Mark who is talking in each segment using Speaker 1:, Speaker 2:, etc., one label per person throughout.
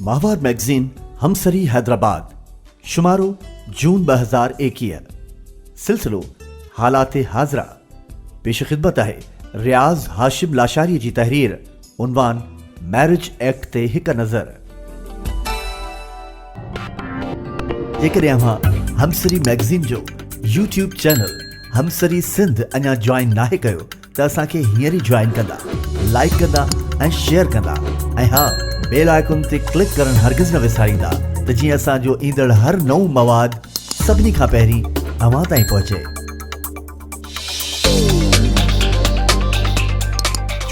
Speaker 1: माहवार मैगज़ीन हमसरी हैदराबाद शुमारो जून 2021 सिलसिलो हालात हाज़रा पेश खिदमत है रियाज हाशिम लाशारी जी तहरीर उन्वान मैरिज एक्ट ते हिक नज़र। जेकर अव्हां हमसरी मैगज़ीन जो यूट्यूब चैनल हमसरी सिंध अञा ज्वाइन नाहे कयो त असांखे हींअर ई ज्वाइन कंदा, लाइक कंदा ऐं शेयर कंदा ऐं हा बेल आइकन ते क्लिक करण हरगिज़ न विसारींदा त जीअं असांजो ईंदड़ हर नओं मवाद सभिनी खां पहिरीं अव्हां ताईं पहुचे।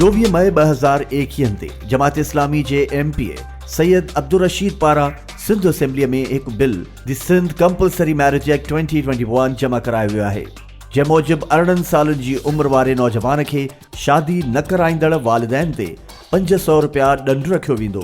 Speaker 1: 24 मई 2021 ते जमात इस्लामी जे MPA सैयद अब्दुल रशीद पारां सिंध असेंबलीअ में एक bill the Sindh compulsory marriage act 2021 जमा करायो वियो आहे, जे मूजिब 18 सालनि जी उम्र वारे नौजवान खे शादी न कराईंदड़ वालिदैन ते 500 रुपया ॾंढ रखियो वेंदो।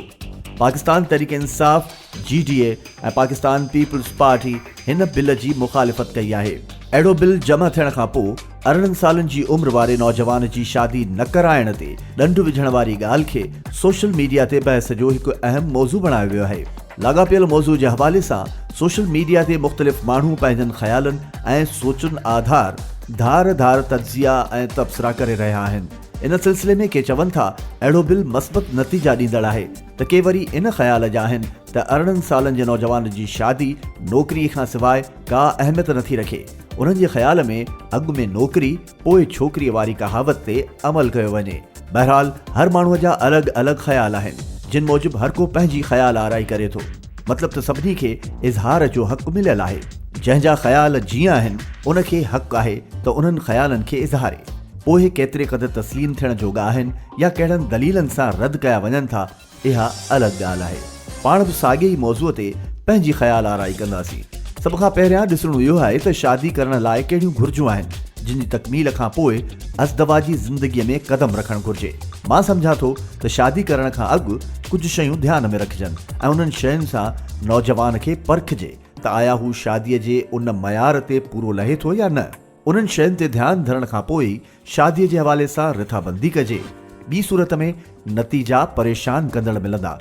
Speaker 1: पाकिस्तान तहरीक इंसाफ GDA ऐं पाकिस्तान पीपल्स पार्टी हिन बिल जी मुखालिफ़त कई आहे। अहिड़ो बिल जमा थियण खां पोइ 18 सालनि जी उम्र वारे नौजवान जी शादी न कराइण ते ॾंढ विझण वारी ॻाल्हि खे सोशल मीडिया ते बहस जो हिकु अहम मौज़ू बणायो वियो आहे। लाॻापियल मौज़ू जे हवाले सां सोशल मीडिया ते मुख़्तलिफ़ माण्हू पंहिंजनि ख़्यालनि ऐं सोचुनि आधार धार धार तज्ज़िया ऐं तबसरा करे रहिया आहिनि। इन सिलसिले में के चवनि था अहिड़ो बिल मस्बत नतीजा ॾींदड़ आहे त के वरी इन ख़्याल जा आहिनि त 18 सालनि जे नौजवान जी शादी नौकरीअ खां सवाइ का अहमियत नथी रखे। उन्हनि जे ख़्याल में अॻु में नौकरी पोइ छोकिरीअ वारी कहावत ते अमल कयो वञे। बहरहाल हर माण्हूअ जा अलॻि अलॻि ख़्याल आहिनि जिन मूजिब हर को पंहिंजी ख़्याल आराई करे थो। मतिलब त सभिनी खे इज़हार जो हक़ मिलियल आहे। जंहिंजा ख़्याल जीअं आहिनि उनखे हक़ आहे त उन्हनि ख़्यालनि खे इज़हारे। पोइ केतिरे क़दुरु तस्लीम थियण जोगा आहिनि या कहिड़नि दलीलनि सां रद्द कया वञनि था, इहा अलॻि ॻाल्हि आहे। पाण बि साॻे ई मौज़ूअ ते पंहिंजी ख़्याल आराई कंदासीं। सभ खां पहिरियां ॾिसणो इहो आहे त शादी करण लाइ कहिड़ियूं घुरिजूं आहिनि जिन जी तकमील खां पोइ अज़दवाजी ज़िंदगीअ में क़दम रखणु घुरिजे। मां सम्झां थो त शादी करण खां अॻु कुझु शयूं ध्यान में रखिजनि ऐं उन्हनि शयुनि सां नौजवान खे परखिजे त आया हू शादीअ जे उन मयार ते पूरो लहे थो या न। उन्हनि शयुनि ते ध्यानु धरण खां पोइ शादीअ जे हवाले सां रिथाबंदी कजे। ॿी सूरत में नतीजा परेशान कंदड़ मिलंदा।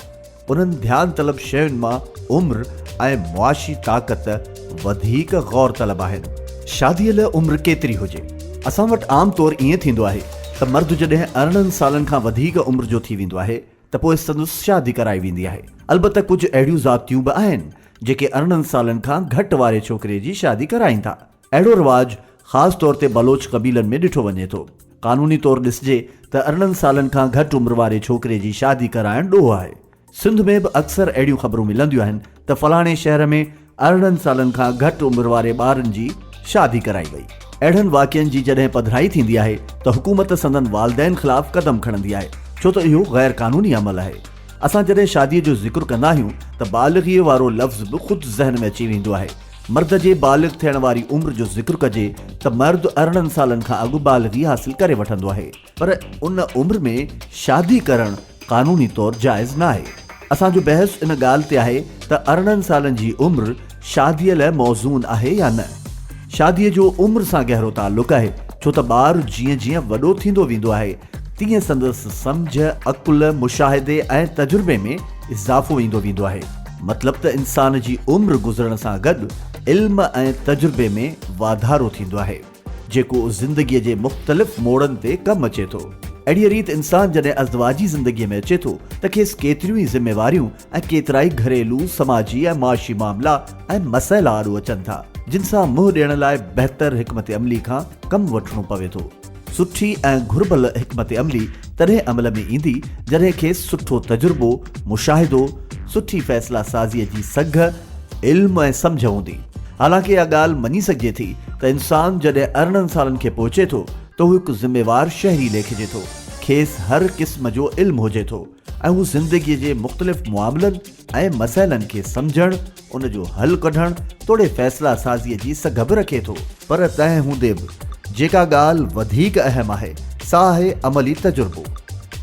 Speaker 1: उन्हनि ध्यानु तलब शयुनि मां उम्र ऐं मुआशी ताक़त वधीक गौर तलब आहिनि। शादीअ लाइ उम्र केतिरी हुजे? असां वटि आम तौरु ईअं थींदो आहे त मर्द जॾहिं 18 सालनि खां वधीक उम्र जो थी वेंदो आहे त पोइ संदसि शादी कराई वेंदी आहे। अलबत्त कुझु अहिड़ियूं ज़ातियूं बि आहिनि जेके 18 सालनि खां घटि वारे छोकिरे जी शादी कराइनि था। अहिड़ो रिवाज ख़ासि तौर ते बलोच क़बीलनि में ॾिठो वञे थो। क़ानूनी तौरु ॾिसिजे त 18 सालनि खां घटि उम्र वारे छोकिरे जी शादी कराइण ॾोह आहे। सिंध में बि अक्सर अहिड़ियूं ख़बरूं मिलंदियूं आहिनि त फलाणे शहर में 18 सालनि खां घटि उम्र वारे ॿारनि जी शादी कराई वई। अहिड़नि वाक़िअनि जी जॾहिं पधिराई थींदी आहे त हुकूमत संदन वालिदैन ख़िलाफ़ क़दम खणंदी आहे, छो त इहो गैर क़ानूनी अमल आहे। असां जॾहिं शादीअ जो ज़िक्र कंदा आहियूं त बालिग़ीअ वारो लफ़्ज़ बि ख़ुदि ज़हन में अची वेंदो आहे। मर्द जे बालिग़ थियण वारी उम्र जो ज़िक्र कजे त मर्द 18 सालनि खां अॻु बालिग़ी हासिल करे वठंदो आहे, पर उन उम्र में शादी करणु क़ानूनी तौरु जाइज़ न आहे। असांजो बहस इन ॻाल्हि ते आहे त 18 सालनि जी उम्र शादीअ लाइ मौज़ून आहे या न। शादीअ जो उम्र सां गहरो ताल्लुक़ आहे, छो त ॿारु जीअं जीअं वॾो थींदो वेंदो आहे तीअं संदसि सम्झ, अक़ुल, मुशाहिदे ऐं तजुर्बे में इज़ाफ़ो ईंदो वेंदो आहे। मतिलब त इंसान जी उम्र गुज़रण सां गॾु इल्म ऐं तजुर्बे में वाधारो थींदो आहे जेको ज़िंदगीअ जे मुख़्तलिफ़ मोड़नि ते कमु अचे थो। अहिड़ीअ रीति इंसान जॾहिं अज़दवाजी ज़िंदगीअ में अचे थो त खेसि केतिरियूं ई ज़िम्मेवारियूं ऐं केतिरा ई घरेलू, समाजी ऐं माशी मामला ऐं मसइला आड़ू अचनि था जिन सां मुंहुं ॾियण लाइ बहितर हिकमत अमली खां कमु वठिणो पवे थो। सुठी ऐं घुर्बल हिकमत अमली तॾहिं अमल में ईंदी जॾहिं खेसि सुठो तजुर्बो, मुशाहिदो, सुठी फ़ैसिला साज़ीअ जी सघ, इल्म ऐं सम्झ हूंदी। हालांकि इहा ॻाल्हि मञी सघिजे थी त इंसान जॾहिं 18 सालनि खे पहुचे थो त हू हिकु ज़िम्मेवार शहरी लेखिजे थो। खेसि हर क़िस्म जो इल्मु हुजे थो ऐं हू ज़िंदगीअ जे मुख़्तलिफ़ मुआमलनि ऐं मसइलनि खे सम्झणु, उन जो हल कढणु, तोड़े फ़ैसिला साज़ीअ जी सघ बि रखे थो। पर तंहिं हूंदे बि जेका ॻाल्हि वधीक अहम आहे सा आहे अमली तजुर्बो।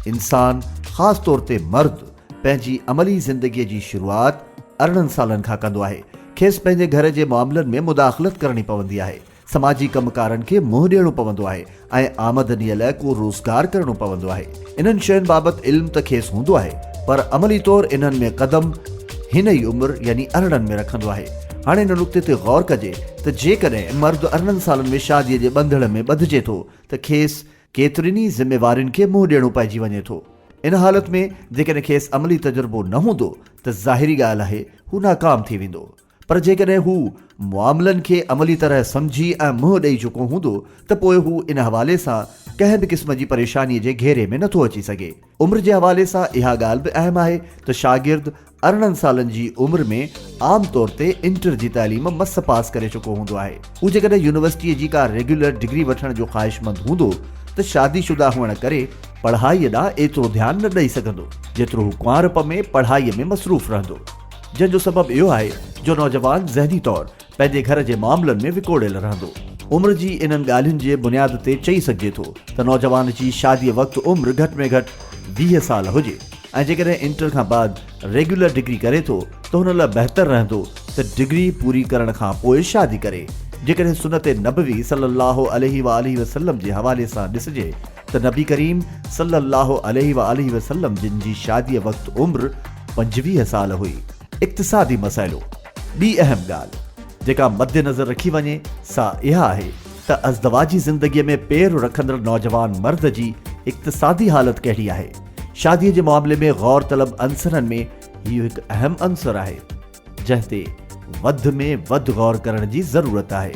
Speaker 1: इंसान ख़ासि तौर ते मर्द पंहिंजी अमली ज़िंदगीअ जी शुरूआति 18 सालनि खां कंदो आहे। खेसि पंहिंजे घर जे मामलनि में मुदाख़लत करणी पवंदी आहे, समाजी कमकारनि खे मुंहुं ॾियणो पवंदो आहे ऐं आमदनीअ लाइ को रोज़गार करणो पवंदो आहे। इन्हनि शयुनि बाबति इल्मु त खेसि हूंदो आहे, पर अमली तौरु इन्हनि में क़दम हिन ई उम्र यानी अरिड़हनि में रखंदो आहे। हाणे इन नुक़्ते ते गौर कजे त जेकॾहिं मर्द 18 सालनि में शादीअ जे बंधण में ॿधिजे थो त खेसि केतिरनि ई ज़िम्मेवारियुनि खे मुंहुं ॾियणो पइजी वञे थो। इन हालत में जेकॾहिं खेसि अमली तजुर्बो न हूंदो त ज़ाहिरी ॻाल्हि आहे हू नाकाम थी वेंदो। पर जेकॾहिं हू मामलनि खे अमली तरह सम्झी ऐं मुंहुं ॾेई चुको हूंदो त पोइ हू इन हवाले सां कंहिं बि क़िस्म जी परेशानीअ जे घेरे में नथो अची सघे। उम्र जे हवाले सां इहा ॻाल्हि बि अहम आहे त शागिर्द 18 सालनि जी उम्र में आम तौर ते इंटर जी तालीम मस पास करे चुको हूंदो आहे। हू जेकॾहिं यूनिवर्सिटीअ जी का रेगुलर डिग्री वठण जो ख़्वाहिशमंद हूंदो त शादीशुदा हुअण करे पढ़ाईअ ॾांहुं एतिरो ध्यानु न ॾेई सघंदो जेतिरो हू कुंवारप में पढ़ाईअ में मसरूफ़ रहंदो, जंहिंजो सबबु इहो आहे जो नौजवान ज़हनी तौर पंहिंजे घर जे मामलनि में विकोड़ियल रहंदो। उम्र जी इन्हनि ॻाल्हियुनि जे बुनियाद ते चई सघिजे थो त नौजवान जी शादीअ वक़्तु उम्र घटि में घटि 20 साल हुजे ऐं जेकॾहिं इंटर खां बाद रेगुलर डिग्री करे थो त हुन लाइ बहितर रहंदो त डिग्री पूरी करण खां पोइ शादी करे। जेकॾहिं सुन्नत नबवी सल्लल्लाहु अलैहि वसल्लम जे हवाले सां ॾिसिजे त नबी करीम सल्लल्लाहु अलैहि वसल्लम जिन जी शादीअ वक़्तु उम्र 25 साल हुई। इक़्तिसादी मसइलो ॿी अहम ॻाल्हि जेका मद्देनज़र रखी वञे सा इहा आहे त अज़दवाजी ज़िंदगीअ में पेर रखंदड़ नौजवान मर्द जी इक़्तिसादी हालत कहिड़ी आहे। शादीअ जे मामले में गौर तलब अंसरनि में इहो हिकु अहम अंसर आहे जंहिं ते वध में वधि गौर करण जी ज़रूरत आहे।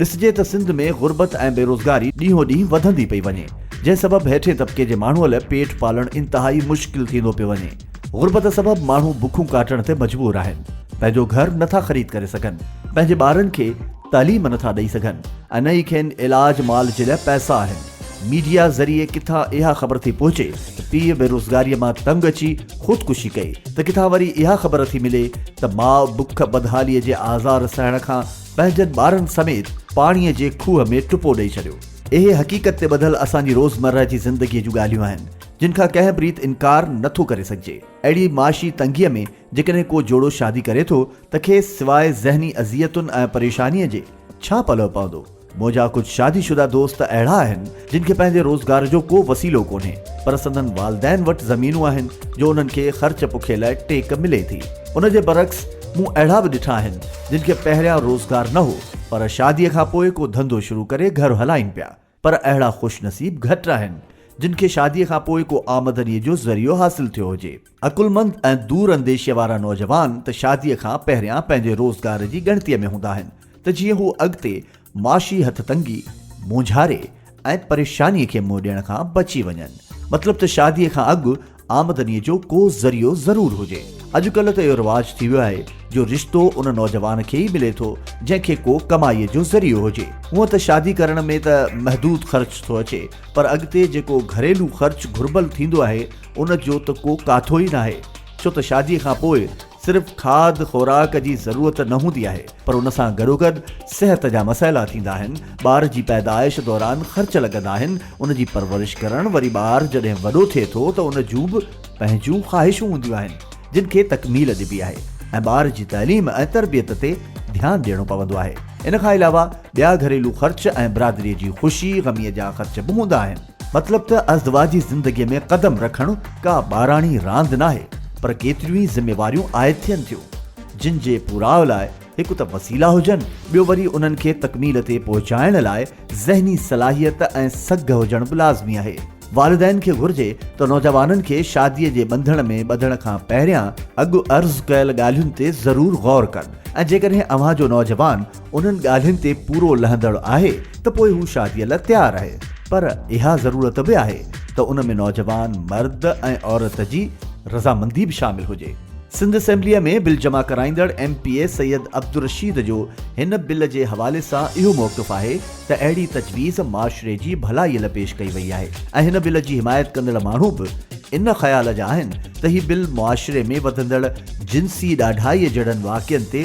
Speaker 1: ॾिसिजे त सिंध में गुर्बत ऐं बेरोज़गारी ॾींहों ॾींहुं वधंदी पई वञे, जंहिं सबबु हेठें तबिके जे माण्हूअ लाइ पेट पालणु इंतिहाई मुश्किल थींदो पियो वञे। गुर्बत सबबु माण्हू बुखूं काटण ते मजबूर आहिनि, पंहिंजो घर नथा ख़रीद करे सघनि, पंहिंजे ॿारनि खे तालीम नथा ॾेई सघनि ऐं न ई खेनि इलाज माल जे लाइ पैसा आहिनि। मीडिया ज़रिए किथां इहा ख़बर थी पहुचे त पीउ बेरोज़गारीअ मां तंग अची ख़ुदकुशी कई त किथां वरी इहा ख़बर थी मिले त माउ बुख बदहालीअ जे आज़ार सहण खां पंहिंजनि ॿारनि समेत पाणीअ जे खूह में टुपो ॾेई छॾियो। इहे हक़ीक़त ते ॿधल असांजी रोज़मर्रा जी ज़िंदगीअ जूं ॻाल्हियूं आहिनि जिन खां कंहिं बि रीति इनकार नथो करे सघिजे। अहिड़ी माशी तंगीअ में जेकॾहिं को जोड़ो शादी करे थो त खेसि सवाइ ज़हनी अज़ियतुनि ऐं परेशानीअ जे छा पलो पवंदो। मुंहिंजा कुझु शादीशुदा दोस्त अहिड़ा आहिनि जिन खे पंहिंजे रोज़गार जो को वसीलो कोन्हे, पर संदन वालदैन वटि ज़मीनूं आहिनि जो उन्हनि खे ख़र्च पुखे लाइ टेक मिले थी। उन जे बरक्स मूं अहिड़ा बि ॾिठा आहिनि जिन खे पहिरियां रोज़गार न हो पर शादीअ खां पोइ को धंधो शुरू करे घर हलाइनि पिया, पर अहिड़ा ख़ुशनसीब घटि आहिनि जिन खे शादीअ खां पोइ को आमदनीअ जो ज़रियो हासिल थियो हुजे। अकुलमंद ऐं दूर अंदेशीअ वारा नौजवान त शादीअ खां पहिरियां पंहिंजे रोज़गार जी ॻणतीअ में हूंदा आहिनि त जीअं हू अॻिते माशी हथ तंगी मुंझारे ऐं परेशानीअ खे मुंहुं ॾियण खां बची वञनि। मतिलबु त शादीअ खां अॻु आमदनीअ जो को ज़रियो ज़रूर हुजे। अॼुकल्ह त इहो रिवाज थी वियो आहे जो रिश्तो उन नौजवान खे ई मिले थो जंहिंखे को कमाईअ जो ज़रियो हुजे। हूअं त शादी करण में त महदूद ख़र्च थो अचे, पर अॻिते जेको घरेलू ख़र्च घुर्बल थींदो आहे उन जो त को काथो ई न आहे, छो त शादीअ खां पोइ सिर्फ़ खाद खुराक जी ज़रूरत न हूंदी आहे, पर उन सां गॾोगॾु सिहत जा मसइला थींदा आहिनि। ॿार जी पैदाइश दौरान ख़र्च लॻंदा आहिनि, उन जी परवरिश करणु, वरी ॿार जॾहिं वॾो थिए थो त उन जूं बि पंहिंजूं ख़्वाहिशूं हूंदियूं आहिनि जिन खे तकमील ॾिबी आहे ऐं ॿार जी तालीम ऐं तरबियत ते ध्यानु ॾियणो पवंदो आहे। इन खां अलावा ॿिया घरेलू ख़र्च ऐं बिरादरीअ जी ख़ुशी ग़मीअ जा ख़र्च बि हूंदा आहिनि। मतिलबु त अज़दवाजी ज़िंदगीअ में क़दम रखणु का ॿाराणी रांदि न आहे, पर केतिरियूं ई ज़िम्मेवारियूं आयद थियनि थियूं जिन जे पूराव लाइ हिकु त वसीला हुजनि, ॿियो वरी उन्हनि खे तकमील ते पहुचाइण लाइ ज़हनी सलाहियत ऐं सघ हुजणु बि लाज़मी आहे। वालिदैन खे घुर्जे त नौजवाननि खे शादीअ जे बंधण में ॿधण खां पहिरियां अॻु अर्ज़ कयल ॻाल्हियुनि ते ज़रूर गौर कनि ऐं जेकॾहिं अव्हां जो नौजवान उन्हनि ॻाल्हियुनि ते पूरो लहंदड़ आहे त पोइ हू शादीअ लाइ तयारु आहे, पर इहा ज़रूरत बि आहे त उन में नौजवान मर्द ऐं औरत जी रज़ामंदी बि शामिल हुजे। सिंध असेंबलीअ में बिल जमा कराईंदड़ MPA सैयद अब्दुर रशीद जो हिन बिल जे हवाले सां इहो मौक़िफ़ आहे त अहिड़ी तजवीज़ माशरे जी भलाईअ लाइ पेश कई वई आहे ऐं हिन बिल जी हिमायत कंदड़ माण्हू बि इन ख़्याल जा आहिनि त हीउ बिल मुआशरे में वधंदड़ जिन्सी ॾाढाईअ जहिड़नि वाक़िअनि ते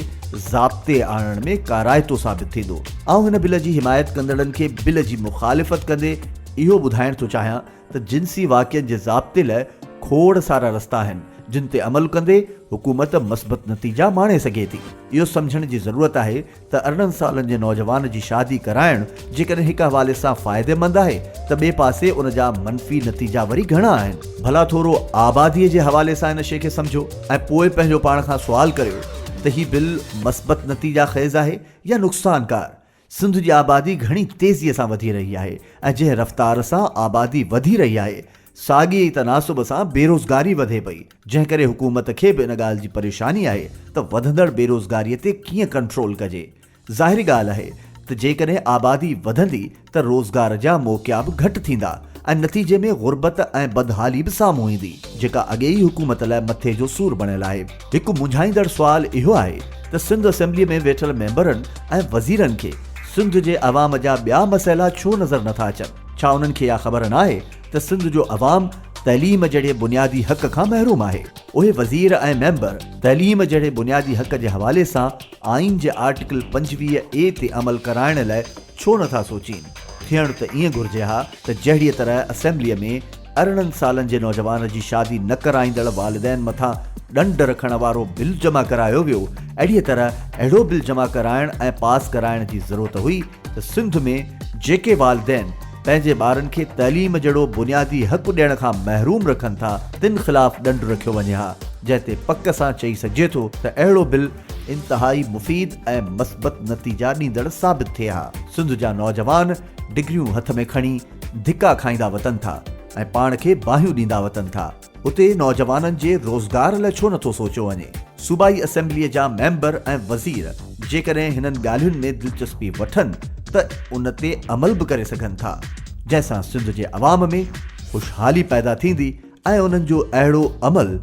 Speaker 1: ज़ाब्ते आणण में काराइतो साबित थींदो। ऐं हिन बिल जी हिमायत कंदड़नि खे बिल जी मुख़ालिफ़त कंदे इहो ॿुधाइण थो चाहियां त जिन्सी वाक़िअनि जे ज़ाब्ते लाइ खोड़ सारा रस्ता आहिनि जिन ते अमल कंदे हुकूमत मस्बत नतीजा माणे सघे थी। इहो सम्झण जी ज़रूरत आहे त 18 सालनि जे नौजवान जी शादी कराइण जेकॾहिं हिक हवाले सां फ़ाइदेमंद आहे त ॿिए पासे उन जा मनफ़ी नतीजा वरी घणा आहिनि। भला थोरो आबादीअ जे हवाले सां इन शइ खे सम्झो ऐं पोइ पंहिंजो पाण खां सुवाल करियो त ही बिल मस्बत नतीजा ख़ेज़ आहे या नुक़सानकार। सिंध जी आबादी घणी तेज़ीअ सां वधी रही आहे ऐं जंहिं रफ़्तार सां आबादी वधी रही आहे साॻिए तनासुब सां बेरोज़गारी वधे पई, जंहिं करे हुकूमत खे बि इन ॻाल्हि जी परेशानी आहे त वधंदड़ बेरोज़गारीअ ते कीअं कंट्रोल कजे। ज़ाहिरी ॻाल्हि आहे त जेकॾहिं आबादी वधंदी त रोज़गार जा मौक़िया बि घटि थींदा ऐं नतीजे में गुर्बत ऐं बदहाली बि साम्हूं ईंदी, जेका अॻेई हुकूमत लाइ मथे जो सूर बणियल आहे। हिकु मुंझाईंदड़ सुवाल इहो आहे त सिंध असेंबलीअ में वेठल मेंबरनि ऐं वज़ीरनि खे सिंध जे अवाम जा ॿिया मसइला छो नज़र नथा अचनि? छा उन्हनि खे इहा ख़बर न आहे त सिंध जो अवाम तइलीम जहिड़े बुनियादी हक़ खां महरूम आहे? उहे वज़ीर ऐं मेंबर तइलीम जहिड़े बुनियादी हक़ जे हवाले सां आइन जे आर्टिकल 25A ते अमल कराइण लाइ छो नथा सोचीनि? थियण त ईअं घुरिजे हा त जहिड़ीअ तरह असेंबलीअ में 18 सालनि जे नौजवान जी शादी न कराईंदड़ वालिदैन मथां ॾंड रखण वारो बिल जमा करायो वियो, अहिड़ीअ तरह अहिड़ो बिल जमा कराइण ऐं पास कराइण जी ज़रूरत हुई त सिंध में जेके वालिदैन पंहिंजे ॿारनि खे तइलीम जहिड़ो बुनियादी हक़ ॾियण खां महरूम रखनि था तिन ख़िलाफ़ ॾंड रखियो वञे हा, जंहिं ते पक सां चई सघिजे थो त अहिड़ो बिल इंतहाई मुफ़ीद ऐं मस्बत नतीजा ॾींदड़ साबित थिए हा। सिंध जा नौजवान डिग्रियूं हथ में खणी धिका खाईंदा वतन था ऐं पाण खे बाहियूं ॾींदा वतन था। उते नौजवाननि जे रोज़गार लाइ छो नथो सोचियो वञे? सूबाई असेंबलीअ जा मेंबर ऐं वज़ीर जेकॾहिं हिननि ॻाल्हियुनि में दिलचस्पी वठनि त उन ते अमल बि करे सघनि था, जंहिंसां सिंध जे अवाम में ख़ुशहाली पैदा थींदी ऐं उन्हनि जो अहिड़ो अमल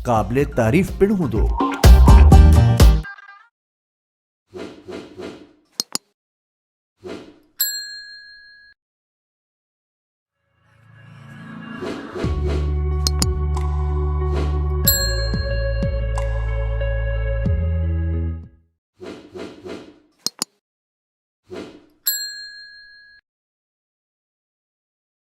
Speaker 1: क़ाबिले तारीफ़ पिणु हूंदो।